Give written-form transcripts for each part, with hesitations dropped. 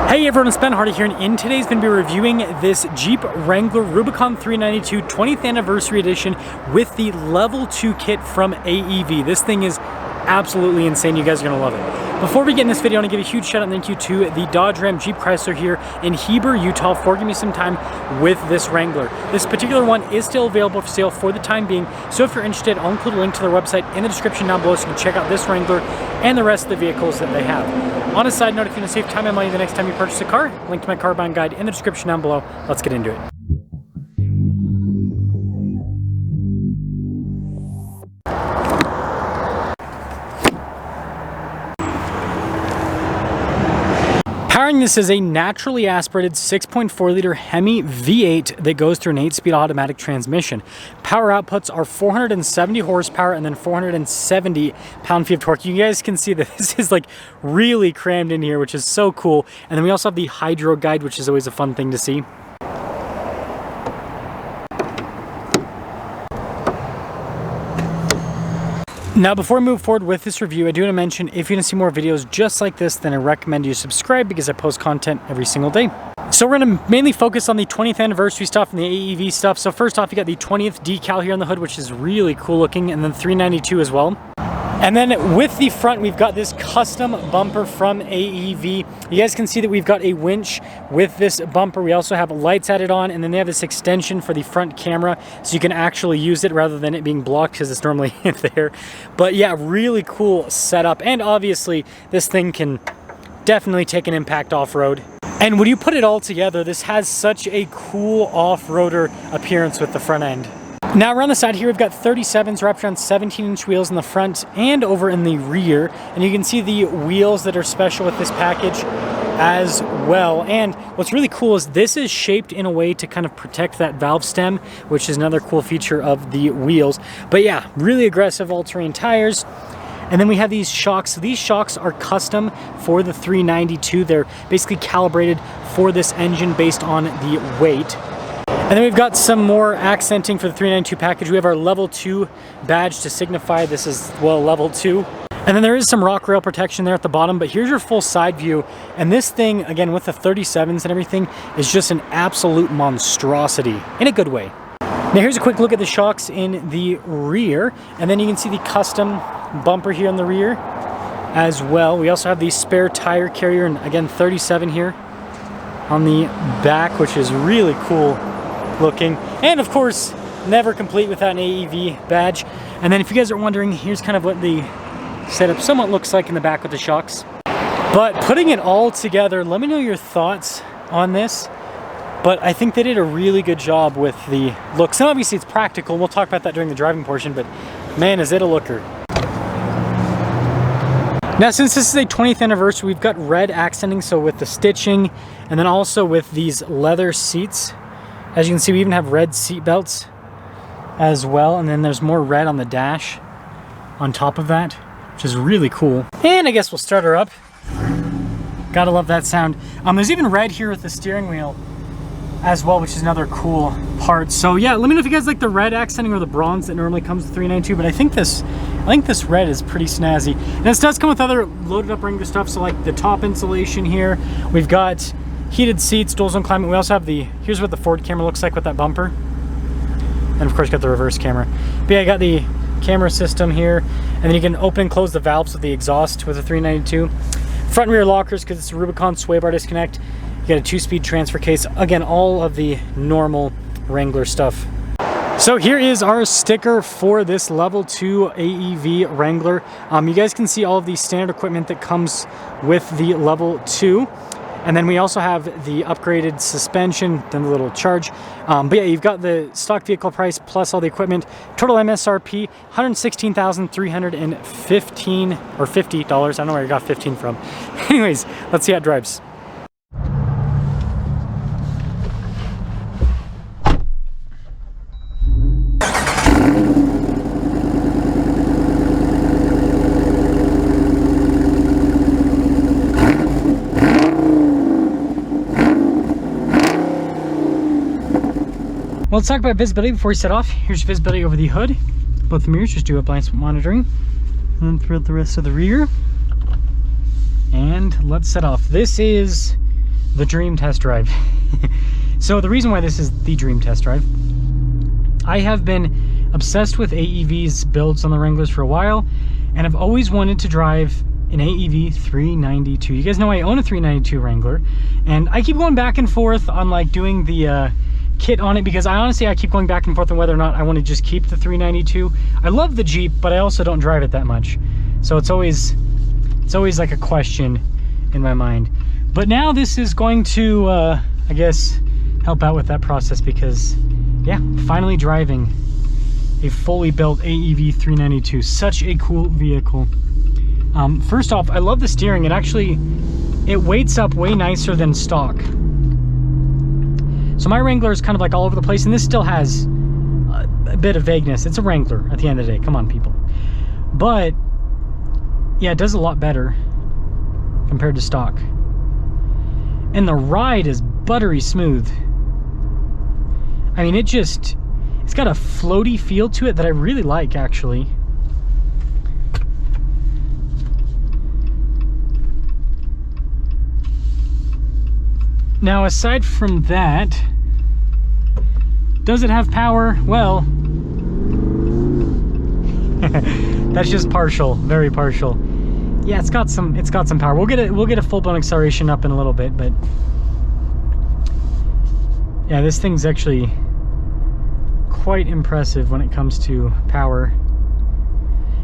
Hey everyone, it's Ben Hardy here, and in today's going to be reviewing this Jeep Wrangler Rubicon 392 20th Anniversary Edition with the Level 2 kit from AEV. This thing is absolutely insane. You guys are going to love it. Before we get in this video, I want to give a huge shout out and thank you to the Dodge Ram Jeep Chrysler here in Heber, Utah for giving me some time with this Wrangler. This particular one is still available for sale for the time being, so if you're interested, I'll include a link to their website in the description down below so you can check out this Wrangler and the rest of the vehicles that they have. On a side note, if you want to save time and money the next time you purchase a car, link to my car buying guide in the description down below. Let's get into it. Powering this is a naturally aspirated 6.4 liter Hemi V8 that goes through an 8-speed automatic transmission. Power outputs are 470 horsepower and then 470 pound-feet of torque. You guys can see that this is like really crammed in here, which is so cool. And then we also have the hydro guide, which is always a fun thing to see. Now, before we move forward with this review, I do want to mention, if you want to see more videos just like this, then I recommend you subscribe because I post content every single day. So we're going to mainly focus on the 20th anniversary stuff and the AEV stuff. So first off, you got the 20th decal here on the hood, which is really cool looking, and then 392 as well. And then with the front, we've got this custom bumper from AEV. You guys can see that we've got a winch with this bumper. We also have lights added on, and then they have this extension for the front camera, so you can actually use it rather than it being blocked because it's normally there. But yeah, really cool setup. And obviously, this thing can definitely take an impact off-road. And when you put it all together, this has such a cool off-roader appearance with the front end. Now around the side here, we've got 37s wrapped around 17-inch wheels in the front and over in the rear. And you can see the wheels that are special with this package as well. And what's really cool is this is shaped in a way to kind of protect that valve stem, which is another cool feature of the wheels. But yeah, really aggressive all-terrain tires. And then we have these shocks. So these shocks are custom for the 392. They're basically calibrated for this engine based on the weight. And then we've got some more accenting for the 392 package. We have our level 2 badge to signify this is, well, level 2. And then there is some rock rail protection there at the bottom, but here's your full side view. And this thing, again, with the 37s and everything, is just an absolute monstrosity in a good way. Now here's a quick look at the shocks in the rear. And then you can see the custom bumper here in the rear as well. We also have the spare tire carrier, and again, 37 here on the back, which is really cool looking, and of course never complete without an AEV badge. And then if you guys are wondering, here's kind of what the setup somewhat looks like in the back with the shocks. But putting it all together, let me know your thoughts on this. But I think they did a really good job with the looks, and obviously it's practical. We'll talk about that during the driving portion, but man, is it a looker. Now, since this is a 20th anniversary, we've got red accenting, so with the stitching, and then also with these leather seats. As you can see, we even have red seat belts as well, and then there's more red on the dash on top of that, which is really cool. And I guess we'll start her up. Gotta love that sound. There's even red here with the steering wheel as well, which is another cool part. So yeah, let me know if you guys like the red accenting or the bronze that normally comes with 392, but I think this red is pretty snazzy. And this does come with other loaded up Wrangler stuff, so like the top insulation here. We've got heated seats, dual zone climate. We also have here's what the forward camera looks like with that bumper. And of course got the reverse camera. But yeah, I got the camera system here. And then you can open and close the valves with the exhaust with the 392. Front and rear lockers because it's a Rubicon sway bar disconnect. You got a 2-speed transfer case. Again, all of the normal Wrangler stuff. So here is our sticker for this level 2 AEV Wrangler. You guys can see all of the standard equipment that comes with the level 2. And then we also have the upgraded suspension, then the little charge. But yeah, you've got the stock vehicle price plus all the equipment. Total MSRP, $116,315 or $50. I don't know where you got 15 from. Anyways, let's see how it drives. Well, let's talk about visibility before we set off. Here's visibility over the hood. Both the mirrors just do a blind spot monitoring. And throughout the rest of the rear. And let's set off. This is the dream test drive. So the reason why this is the dream test drive, I have been obsessed with AEV's builds on the Wranglers for a while, and I've always wanted to drive an AEV 392. You guys know I own a 392 Wrangler, and I keep going back and forth on like doing the kit on it, because I keep going back and forth on whether or not I want to just keep the 392. I love the Jeep, but I also don't drive it that much, so it's always like a question in my mind. But now this is going to I guess help out with that process, because yeah, finally driving a fully built AEV 392. Such a cool vehicle. First off, I love the steering. It weights up way nicer than stock. So my Wrangler is kind of like all over the place, and this still has a bit of vagueness. It's a Wrangler at the end of the day. Come on, people. But yeah, it does a lot better compared to stock. And the ride is buttery smooth. I mean, it's got a floaty feel to it that I really like, actually. Now, aside from that, does it have power? Well, that's just partial, very partial. Yeah, it's got some power. We'll get a full-blown acceleration up in a little bit, but yeah, this thing's actually quite impressive when it comes to power.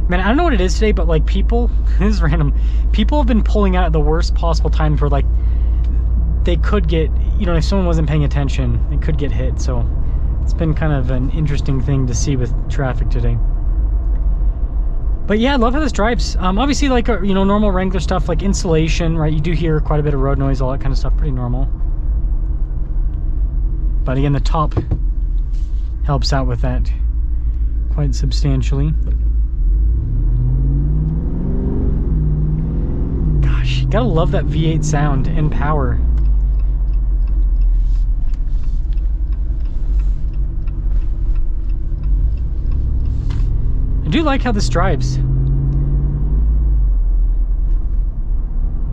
Man, I don't know what it is today, but like people, this is random, people have been pulling out at the worst possible time for like, they could get, you know, if someone wasn't paying attention, they could get hit. So it's been kind of an interesting thing to see with traffic today. But yeah, I love how this drives. Obviously, like, you know, normal Wrangler stuff, like insulation, right? You do hear quite a bit of road noise, all that kind of stuff, pretty normal. But again, the top helps out with that quite substantially. Gosh, you gotta love that V8 sound and power. I do like how this drives.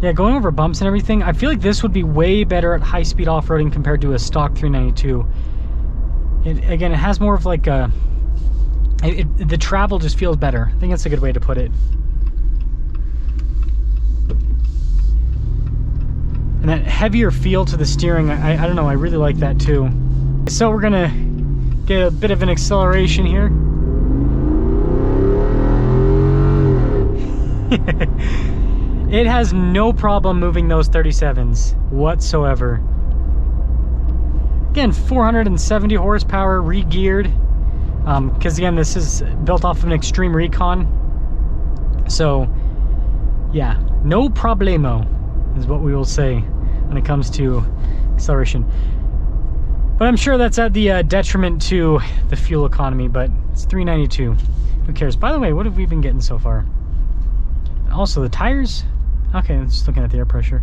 Yeah, going over bumps and everything, I feel like this would be way better at high-speed off-roading compared to a stock 392. Again, it has more of like a... the travel just feels better. I think that's a good way to put it. And that heavier feel to the steering, I don't know, I really like that too. So we're gonna get a bit of an acceleration here. It has no problem moving those 37s whatsoever. Again, 470 horsepower, re-geared. Because again, this is built off of an Extreme Recon. So, yeah, no problemo is what we will say when it comes to acceleration. But I'm sure that's at the detriment to the fuel economy, but it's 392. Who cares? By the way, what have we been getting so far? Also, the tires. Okay, I'm just looking at the air pressure.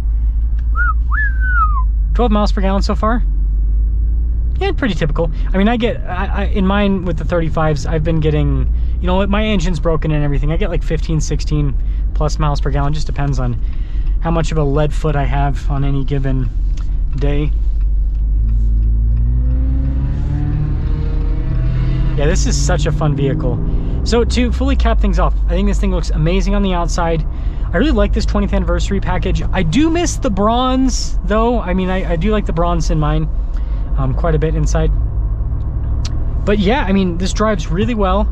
12 miles per gallon so far. Yeah, pretty typical. I mean, I get, in mine with the 35s, I've been getting, you know, my engine's broken and everything. I get like 15, 16 plus miles per gallon. Just depends on how much of a lead foot I have on any given day. Yeah, this is such a fun vehicle. So to fully cap things off, I think this thing looks amazing on the outside. I really like this 20th anniversary package. I do miss the bronze though. I mean, I do like the bronze in mine quite a bit inside. But yeah, I mean, this drives really well.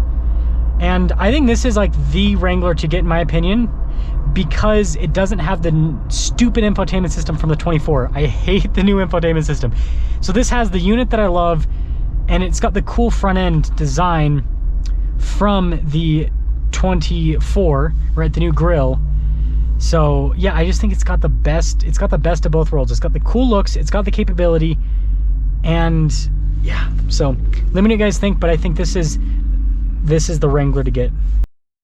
And I think this is like the Wrangler to get in my opinion, because it doesn't have the stupid infotainment system from the 24. I hate the new infotainment system. So this has the unit that I love, and it's got the cool front end design from the 24, right, the new grille. So yeah, I just think it's got the best of both worlds. It's got the cool looks, it's got the capability, and yeah, so let me know what you guys think, but I think this is the Wrangler to get.